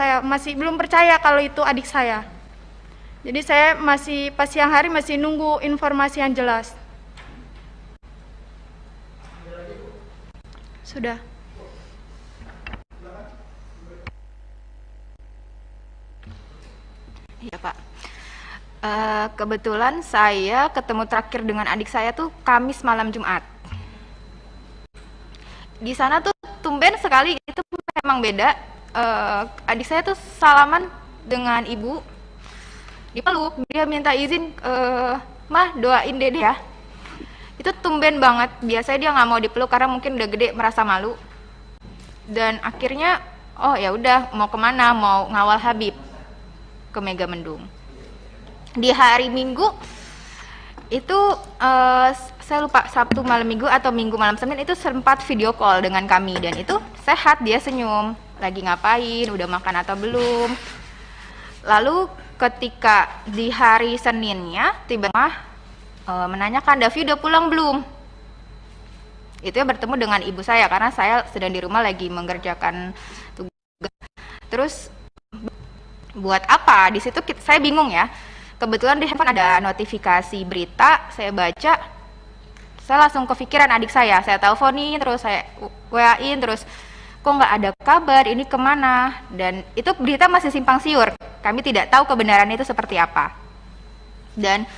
saya masih belum percaya kalau itu adik saya. Jadi saya masih pas siang hari masih nunggu informasi yang jelas. Sudah. Iya Pak. Kebetulan saya ketemu terakhir dengan adik saya tuh Kamis malam Jumat. Di sana tuh tumben sekali, itu memang beda. Adik saya tuh salaman dengan ibu, dipeluk, dia minta izin, mah doain dede ya. Itu tumben banget. Biasanya dia nggak mau dipeluk karena mungkin udah gede merasa malu. Dan akhirnya, oh ya udah, mau kemana? Mau ngawal Habib ke Megamendung. Di hari Minggu itu saya lupa Sabtu malam Minggu atau Minggu malam Senin itu sempat video call dengan kami, dan itu sehat, dia senyum, lagi ngapain, udah makan atau belum. Lalu ketika di hari Seninnya tiba-tiba menanyakan, Davi udah pulang belum? Itu ya bertemu dengan ibu saya karena saya sedang di rumah lagi mengerjakan tugas. Terus buat apa? Di situ saya bingung ya. Kebetulan di handphone ada notifikasi berita, saya baca, saya langsung kepikiran adik saya teleponin, terus saya WA-in, terus kok nggak ada kabar, ini kemana? Dan itu berita masih simpang siur, kami tidak tahu kebenarannya itu seperti apa. Dan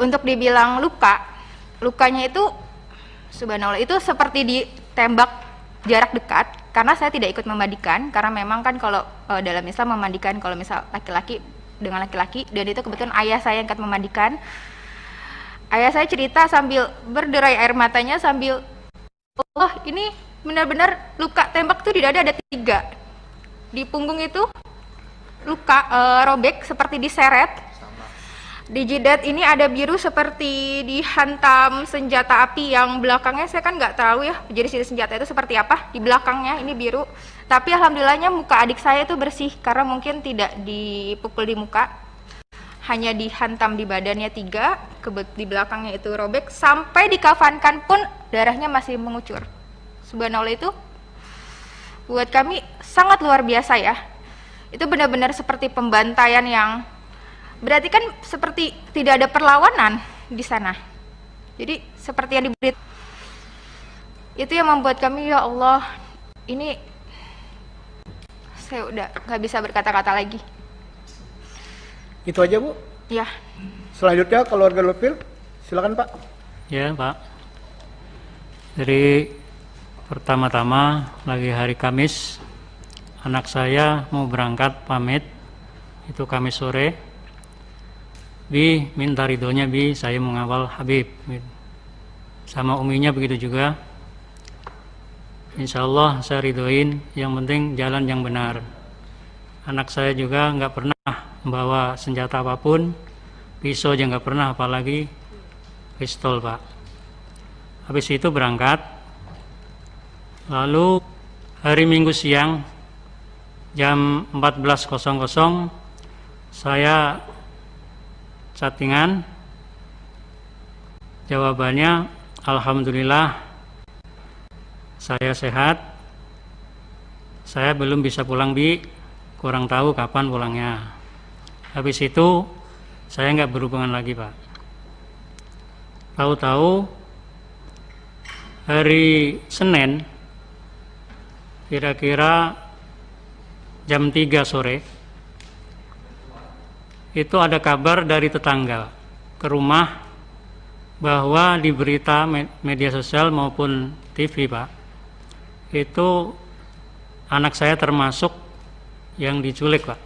untuk dibilang lukanya itu, subhanallah, itu seperti ditembak jarak dekat, karena saya tidak ikut memandikan, karena memang kan kalau dalam Islam memandikan kalau misal laki-laki dengan laki-laki, dan itu kebetulan ayah saya yang akan memandikan. Ayah saya cerita sambil berderai air matanya, sambil, oh ini benar-benar luka tembak tuh di dada ada 3, di punggung itu luka robek seperti diseret, di jidat ini ada biru seperti dihantam senjata api, yang belakangnya saya kan nggak tahu ya jadi senjata itu seperti apa, di belakangnya ini biru. Tapi alhamdulillahnya muka adik saya itu bersih karena mungkin tidak dipukul di muka, hanya dihantam di badannya 3, di belakangnya itu robek, sampai dikafankan pun darahnya masih mengucur. Subhanallah, itu buat kami sangat luar biasa ya. Itu benar-benar seperti pembantaian yang berarti kan seperti tidak ada perlawanan di sana. Jadi seperti yang diberi, itu yang membuat kami, ya Allah, ini saya udah nggak bisa berkata-kata lagi. Itu aja Bu? Ya. Selanjutnya keluarga Lutfil, silakan Pak. Ya Pak. Jadi pertama-tama lagi hari Kamis, anak saya mau berangkat pamit, itu Kamis sore. Bi, minta ridhonya Bi, saya mau ngawal Habib. Sama uminya begitu juga. Insya Allah saya ridhoin, yang penting jalan yang benar. Anak saya juga nggak pernah membawa senjata apapun, pisau aja nggak pernah, apalagi pistol Pak. Habis itu berangkat. Lalu hari Minggu siang jam 14.00 saya chattingan, jawabannya alhamdulillah saya sehat, saya belum bisa pulang Bi, kurang tahu kapan pulangnya. Habis itu saya nggak berhubungan lagi Pak. Tahu-tahu hari Senin kira-kira jam 3 sore itu ada kabar dari tetangga ke rumah bahwa di berita media sosial maupun TV Pak, itu anak saya termasuk yang diculik Pak.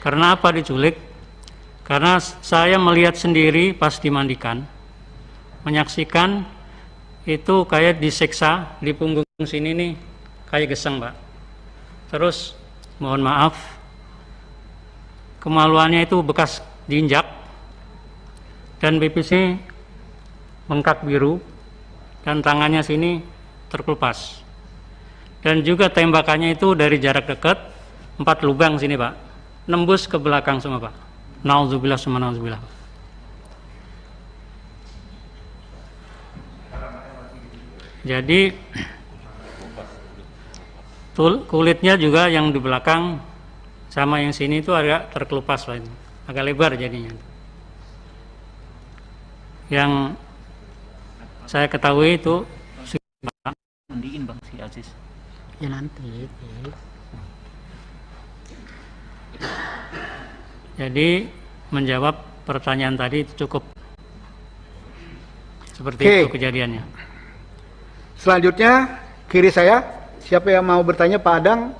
Karena apa diculik? Karena saya melihat sendiri pas dimandikan, menyaksikan itu kayak disiksa di punggung sini nih, kayak geseng Pak. Terus mohon maaf, kemaluannya itu bekas diinjak, dan pipisnya bengkak biru, dan tangannya sini terkelupas. Dan juga tembakannya itu dari jarak dekat, 4 lubang sini Pak, nembus ke belakang semua Pak. Nauzubillah summa nauzubillah. Jadi kulitnya juga yang di belakang sama yang sini itu agak terkelupas lain, agak lebar jadinya. Yang saya ketahui itu mandiin Bang si Aziz. Ya nanti. Jadi menjawab pertanyaan tadi itu cukup. Seperti Oke. itu kejadiannya. Selanjutnya kiri saya, siapa yang mau bertanya, Pak Adang?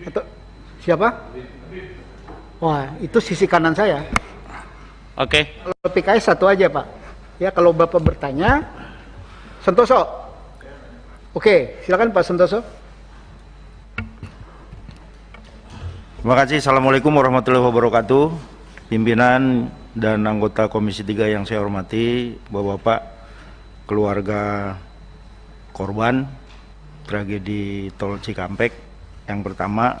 Atau siapa? Wah, itu sisi kanan saya. Oke. Kalau PKS satu aja, Pak. Ya, kalau Bapak bertanya, Santoso. Oke, silakan Pak Santoso. Terima kasih. Assalamualaikum warahmatullahi wabarakatuh. Pimpinan dan anggota Komisi 3 yang saya hormati, Bapak-bapak, keluarga korban tragedi Tol Cikampek. Yang pertama,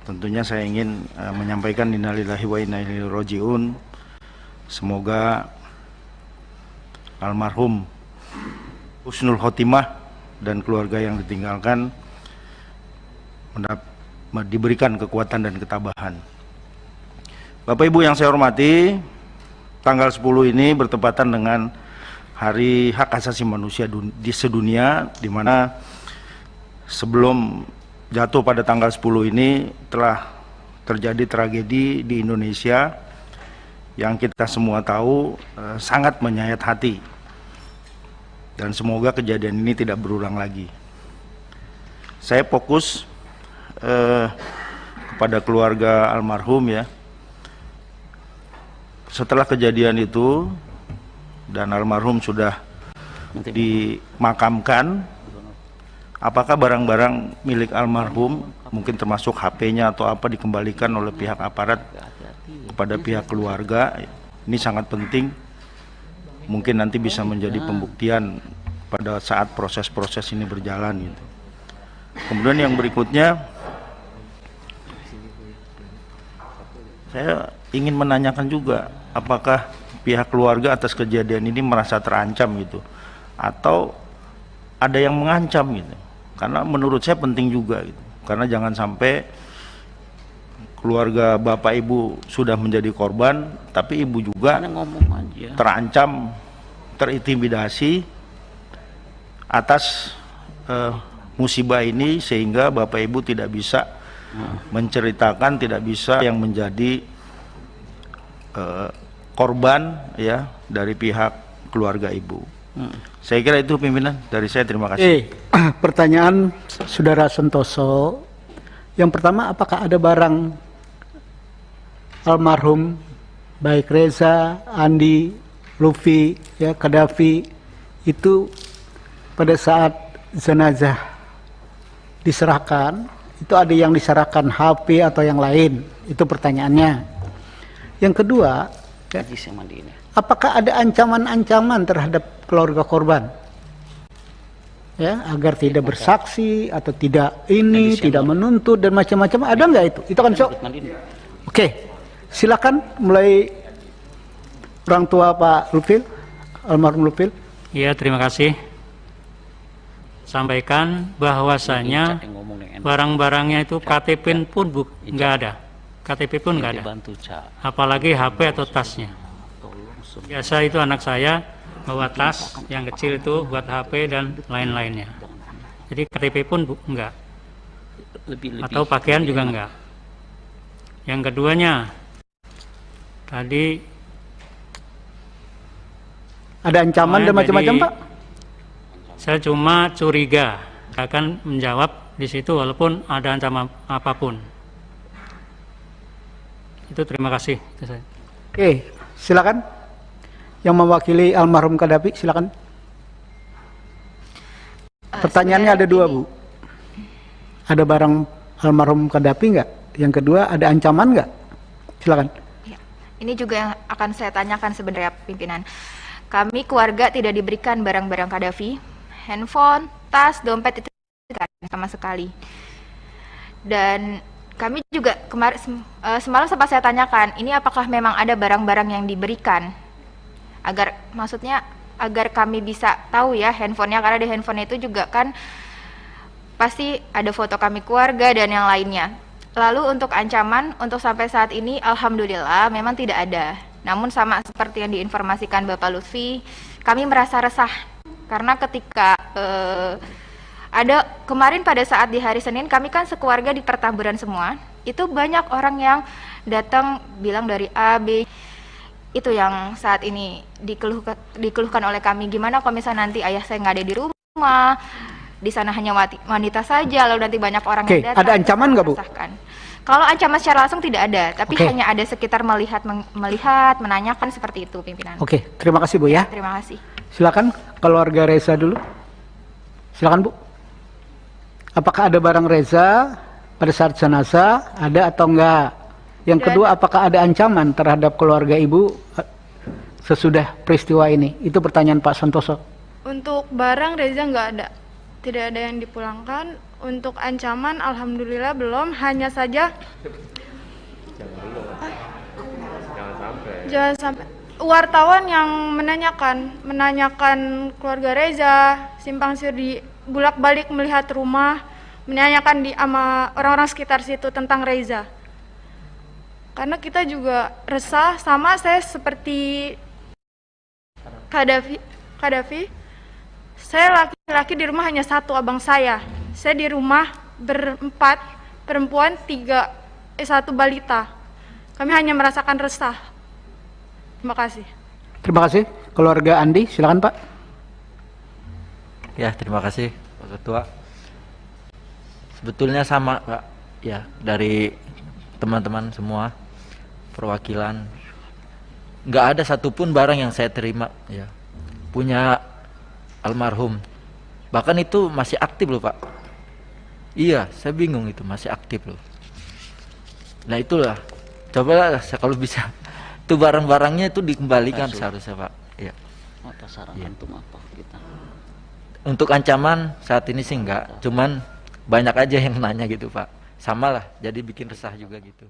tentunya saya ingin menyampaikan innalillahi wa inna ilaihi rajiun. Semoga almarhum husnul khotimah dan keluarga yang ditinggalkan diberikan kekuatan dan ketabahan. Bapak Ibu yang saya hormati, tanggal 10 ini bertepatan dengan Hari Hak Asasi Manusia di sedunia, di mana sebelum jatuh pada tanggal 10 ini telah terjadi tragedi di Indonesia yang kita semua tahu sangat menyayat hati. Dan semoga kejadian ini tidak berulang lagi. Saya fokus kepada keluarga almarhum ya. Setelah kejadian itu dan almarhum sudah dimakamkan, apakah barang-barang milik almarhum mungkin termasuk HP-nya atau apa dikembalikan oleh pihak aparat kepada pihak keluarga? Ini sangat penting, mungkin nanti bisa menjadi pembuktian pada saat proses-proses ini berjalan gitu. Kemudian yang berikutnya, saya ingin menanyakan juga, apakah pihak keluarga atas kejadian ini merasa terancam gitu, atau ada yang mengancam gitu? Karena menurut saya penting juga gitu, karena jangan sampai keluarga bapak ibu sudah menjadi korban, tapi ibu juga terancam, terintimidasi atas musibah ini, sehingga bapak ibu tidak bisa menceritakan, tidak bisa yang menjadi korban ya dari pihak keluarga ibu. Saya kira itu pimpinan dari saya, terima kasih. Pertanyaan Saudara Santoso. Yang pertama, apakah ada barang almarhum baik Reza, Andi, Lufi, ya, Kadafi itu pada saat jenazah diserahkan, itu ada yang diserahkan HP atau yang lain? Itu pertanyaannya. Yang kedua, ya, apakah ada ancaman-ancaman terhadap keluarga korban? Ya, agar tidak bersaksi atau tidak ini, tidak menuntut dan macam-macam, ada nggak itu? Itu kan sok. Oke, silakan mulai orang tua Pak Lupil, almarhum Lupil. Ya, terima kasih. Sampaikan bahwasanya barang-barangnya itu KTP pun nggak ada, KTP pun nggak ada, apalagi HP atau tasnya. Biasa itu anak saya bawa tas yang kecil itu buat HP dan lain-lainnya. Jadi KTP pun enggak, atau pakaian juga enggak. Yang keduanya, tadi ada ancaman dan macam-macam, Pak? Saya cuma curiga, akan menjawab di situ walaupun ada ancaman apapun. Itu terima kasih. Itu saya. Oke, silakan. Yang mewakili almarhum Kadafi, silakan. Pertanyaannya ada dua, Bu. Ada barang almarhum Kadafi nggak? Yang kedua, ada ancaman nggak? Silakan. Ya, ini juga yang akan saya tanyakan sebenarnya pimpinan. Kami keluarga tidak diberikan barang-barang Kadafi, handphone, tas, dompet itu tidak sama sekali. Dan kami juga semalam sempat saya tanyakan, ini apakah memang ada barang-barang yang diberikan? Agar maksudnya agar kami bisa tahu ya handphonenya, karena di handphone itu juga kan pasti ada foto kami keluarga dan yang lainnya. Lalu untuk ancaman, untuk sampai saat ini alhamdulillah memang tidak ada. Namun sama seperti yang diinformasikan Bapak Lutfi, kami merasa resah karena ketika ada kemarin pada saat di hari Senin kami kan sekeluarga di Pertamburan semua, itu banyak orang yang datang bilang dari A, B, itu yang saat ini dikeluhkan oleh kami. Gimana kalau misalnya nanti ayah saya nggak ada di rumah, di sana hanya wanita saja, lalu nanti banyak orang yang datang. Ada ancaman nggak, Bu? Kalau ancaman secara langsung tidak ada, tapi hanya ada sekitar melihat, menanyakan seperti itu, pimpinan. Oke, terima kasih Bu ya. Terima kasih. Silakan keluarga Reza dulu. Silakan Bu. Apakah ada barang Reza pada saat jenazah? Ada atau enggak? Yang kedua, apakah ada ancaman terhadap keluarga Ibu sesudah peristiwa ini? Itu pertanyaan Pak Santoso. Untuk barang Reza nggak ada. Tidak ada yang dipulangkan. Untuk ancaman alhamdulillah belum, hanya saja jangan sampai wartawan yang menanyakan keluarga Reza, simpang siur di bolak-balik melihat rumah, menanyakan sama orang-orang sekitar situ tentang Reza. Karena kita juga resah, sama saya seperti Kadafi. Saya laki-laki di rumah hanya satu, abang saya. Saya di rumah berempat, perempuan satu balita. Kami hanya merasakan resah. Terima kasih. Terima kasih. Keluarga Andi, silakan Pak. Ya, terima kasih Pak Ketua. Sebetulnya sama Pak, ya, dari teman-teman semua perwakilan. Nggak ada satupun barang yang saya terima, ya, punya almarhum. Bahkan itu masih aktif loh Pak. Iya, saya bingung itu masih aktif loh. Nah itulah, cobalah kalau bisa itu barang-barangnya itu dikembalikan seharusnya Pak. Ya. Untuk ancaman saat ini sih enggak, cuman banyak aja yang nanya gitu Pak. Sama lah, jadi bikin resah juga gitu.